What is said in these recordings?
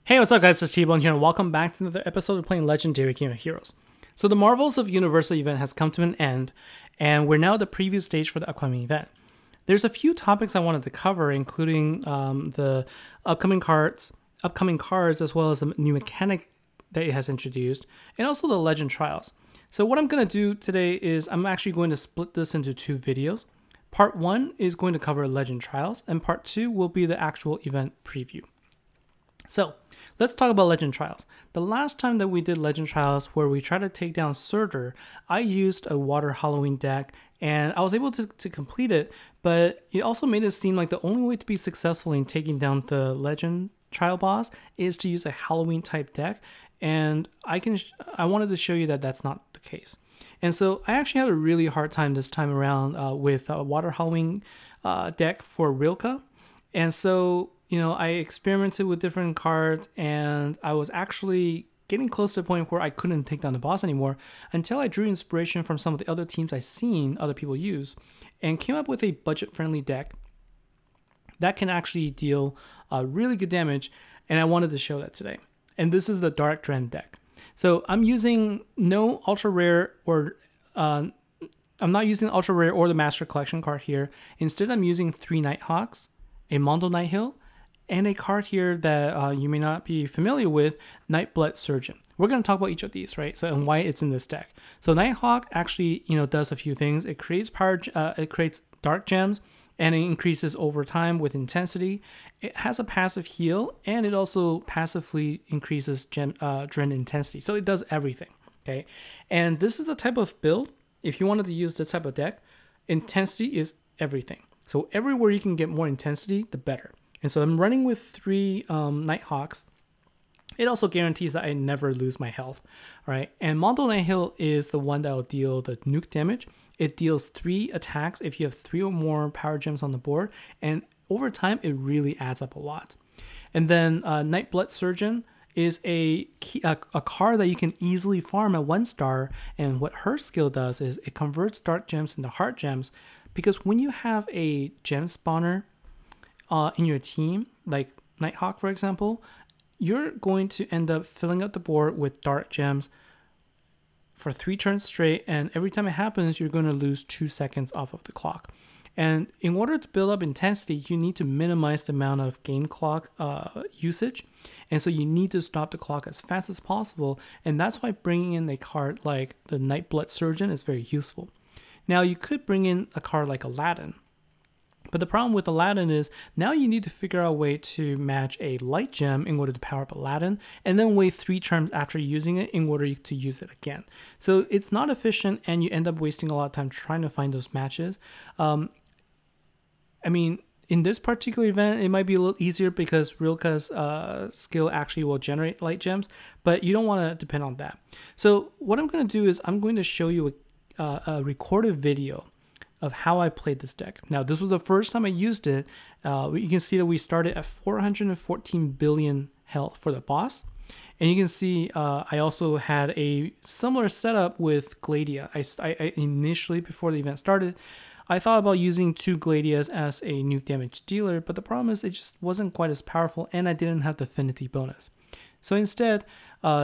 Hey, what's up guys, it's T-Bone here and welcome back to another episode of playing Legendary Game of Heroes. So the Marvels of Universal event has come to an end, and we're now at the preview stage for the upcoming event. There's a few topics I wanted to cover, including the upcoming cards, as well as a new mechanic that it has introduced, and also the Legend Trials. So what I'm going to do today is I'm actually going to split this into two videos. Part 1 is going to cover Legend Trials, and Part 2 will be the actual event preview. So let's talk about Legend Trials. The last time that we did Legend Trials where we tried to take down Surtur, I used a Water Halloween deck and I was able to complete it, but it also made it seem like the only way to be successful in taking down the Legend Trial boss is to use a Halloween type deck, and I wanted to show you that that's not the case. And so I actually had a really hard time this time around with a Water Halloween deck for Rilka, and so I experimented with different cards and I was actually getting close to the point where I couldn't take down the boss anymore until I drew inspiration from some of the other teams I've seen other people use and came up with a budget-friendly deck that can actually deal really good damage, and I wanted to show that today. And this is the Dark Dren deck. So I'm using no ultra rare or I'm not using ultra rare or the Master Collection card here. Instead, I'm using 3 Nighthawks, a Mondo Nighthill, and a card here that you may not be familiar with, Nightblood Surgeon. We're going to talk about each of these, right? So and why it's in this deck. So Nighthawk actually, does a few things. It creates it creates dark gems, and it increases over time with intensity. It has a passive heal, and it also passively increases Dren intensity. So it does everything, okay? And this is the type of build. If you wanted to use this type of deck, intensity is everything. So everywhere you can get more intensity, the better. And so I'm running with 3 Nighthawks. It also guarantees that I never lose my health, all right? And Mondo Nighthill is the one that will deal the nuke damage. It deals 3 attacks if you have 3 or more power gems on the board, and over time, it really adds up a lot. And then Nightblood Surgeon is a card that you can easily farm at 1 star, and what her skill does is it converts dark gems into heart gems, because when you have a gem spawner in your team, like Nighthawk for example, you're going to end up filling up the board with dark gems for 3 turns straight, and every time it happens, you're going to lose 2 seconds off of the clock. And in order to build up intensity, you need to minimize the amount of game clock usage, and so you need to stop the clock as fast as possible, and that's why bringing in a card like the Nightblood Surgeon is very useful. Now, you could bring in a card like Aladdin, but the problem with Aladdin is now you need to figure out a way to match a light gem in order to power up Aladdin, and then wait 3 turns after using it in order to use it again. So it's not efficient, and you end up wasting a lot of time trying to find those matches. I mean, in this particular event, it might be a little easier because Rilka's skill actually will generate light gems, but you don't want to depend on that. So what I'm going to do is I'm going to show you a recorded video of how I played this deck. Now, this was the first time I used it. You can see that we started at 414 billion health for the boss. And you can see I also had a similar setup with Gladia. I initially, before the event started, I thought about using 2 Gladias as a nuke damage dealer, but the problem is it just wasn't quite as powerful, and I didn't have the affinity bonus. So instead,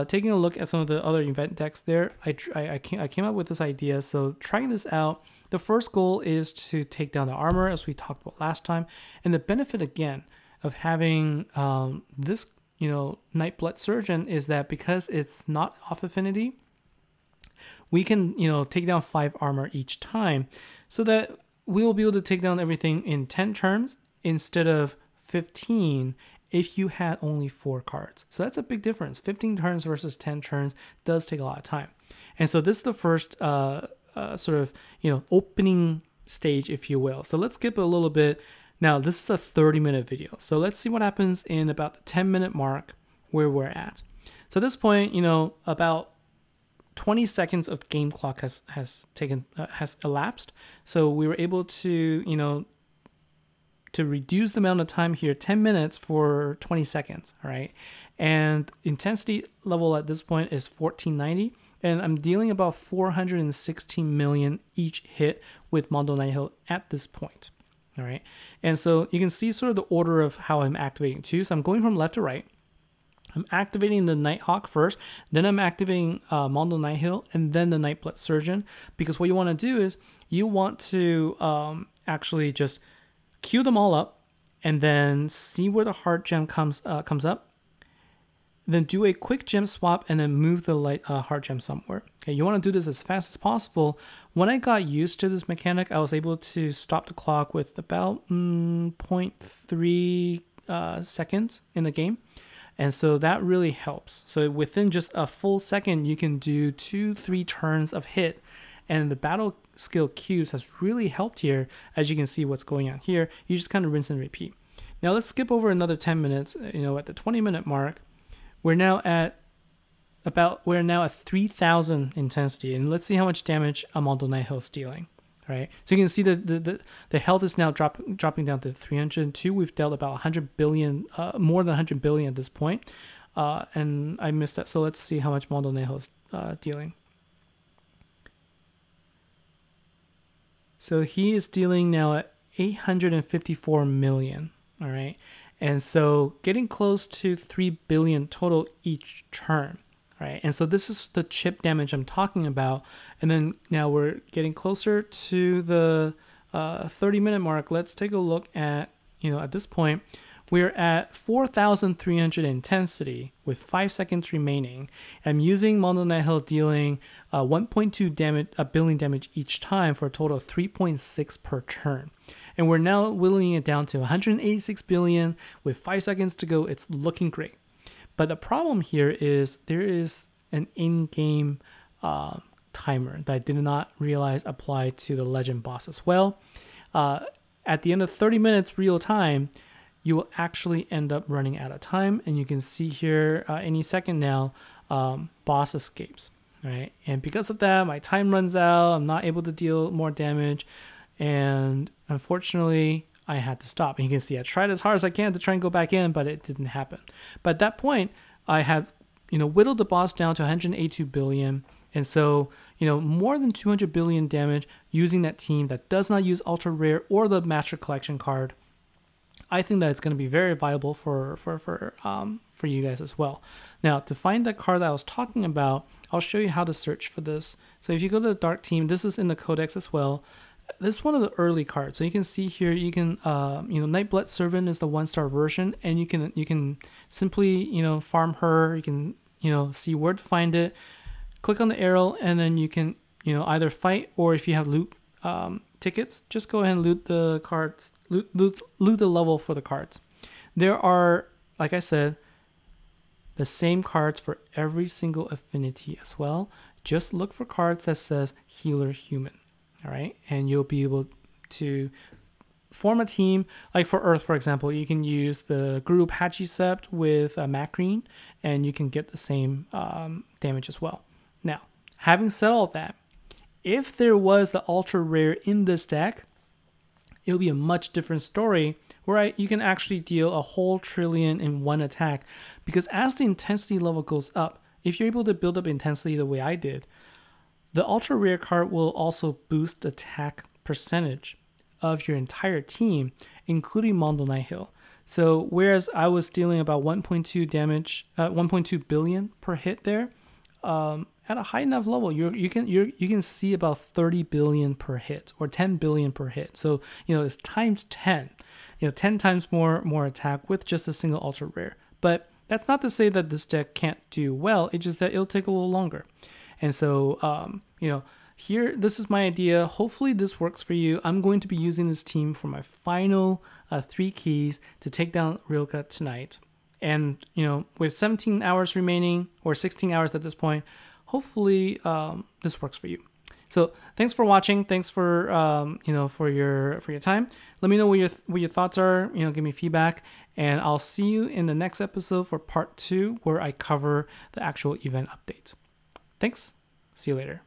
taking a look at some of the other event decks there, I came up with this idea. So trying this out, the first goal is to take down the armor, as we talked about last time. And the benefit, again, of having this, Nightblood Surgeon is that because it's not off affinity, we can, take down 5 armor each time, so that we will be able to take down everything in 10 turns instead of 15 if you had only 4 cards. So that's a big difference. 15 turns versus 10 turns does take a lot of time. And so this is the first opening stage, if you will. So let's skip a little bit. Now, this is a 30-minute video. So let's see what happens in about the 10-minute mark where we're at. So at this point, about 20 seconds of game clock has elapsed. So we were able to, to reduce the amount of time here, 10 minutes for 20 seconds, all right? And intensity level at this point is 1490, and I'm dealing about 416 million each hit with Mondo Nighthill at this point, all right? And so you can see sort of the order of how I'm activating too. So I'm going from left to right. I'm activating the Nighthawk first, then I'm activating Mondo Nighthill, and then the Nightblood Surgeon, because what you want to do is you want to actually just queue them all up, and then see where the heart gem comes up. Then do a quick gem swap, and then move the heart gem somewhere. Okay, you want to do this as fast as possible. When I got used to this mechanic, I was able to stop the clock with about 0.3 seconds in the game. And so that really helps. So within just a full second, you can do 2-3 turns of hit. And the battle skill queues has really helped here. As you can see what's going on here, you just kind of rinse and repeat. Now let's skip over another 10 minutes. At the 20-minute mark, we're now at 3,000 intensity. And let's see how much damage Mondo Nighthill is dealing. Right, so you can see the health is now dropping down to 302. We've dealt about 100 billion, more than 100 billion at this point, and I missed that. So let's see how much Mondo Nighthill is dealing. So he is dealing now at 854 million. All right, and so getting close to 3 billion total each turn. Right, and so this is the chip damage I'm talking about. And then now we're getting closer to the 30-minute mark. Let's take a look at, at this point, we're at 4,300 intensity with 5 seconds remaining. I'm using Mondo Nighthill dealing 1.2 billion damage each time for a total of 3.6 per turn. And we're now whittling it down to 186 billion with 5 seconds to go. It's looking great. But the problem here is there is an in-game timer that I did not realize applied to the legend boss as well. At the end of 30 minutes real time, you will actually end up running out of time. And you can see here any second now, boss escapes. Right? And because of that, my time runs out. I'm not able to deal more damage. And unfortunately, I had to stop. And you can see I tried as hard as I can to try and go back in, but it didn't happen. But at that point, I had, whittled the boss down to 182 billion. And so, more than 200 billion damage using that team that does not use ultra rare or the master collection card. I think that it's going to be very viable for you guys as well. Now, to find that card that I was talking about, I'll show you how to search for this. So if you go to the dark team, this is in the codex as well. This is one of the early cards. So you can see here, you can, Nightblood Surgeon is the 1-star version, and you can simply, farm her. You can, see where to find it. Click on the arrow, and then you can, either fight, or if you have loot tickets, just go ahead and loot the cards, loot the level for the cards. There are, like I said, the same cards for every single affinity as well. Just look for cards that says Healer Human. All right, and you'll be able to form a team. Like for Earth, for example, you can use the group Hatchicept with Macrine, and you can get the same damage as well. Now, having said all that, if there was the ultra rare in this deck, it would be a much different story where you can actually deal a whole trillion in one attack, because as the intensity level goes up, if you're able to build up intensity the way I did, the ultra rare card will also boost attack percentage of your entire team, including Mondo Nighthill. So whereas I was dealing about 1.2 billion per hit there, at a high enough level, you can see about 30 billion per hit or 10 billion per hit. So it's times 10, 10 times more attack with just a single ultra rare. But that's not to say that this deck can't do well. It's just that it'll take a little longer. And so, here, this is my idea. Hopefully this works for you. I'm going to be using this team for my final 3 keys to take down Rilka tonight. And, with 17 hours remaining, or 16 hours at this point, hopefully this works for you. So thanks for watching. Thanks for, for your time. Let me know what your thoughts are. Give me feedback. And I'll see you in the next episode for part 2, where I cover the actual event update. Thanks. See you later.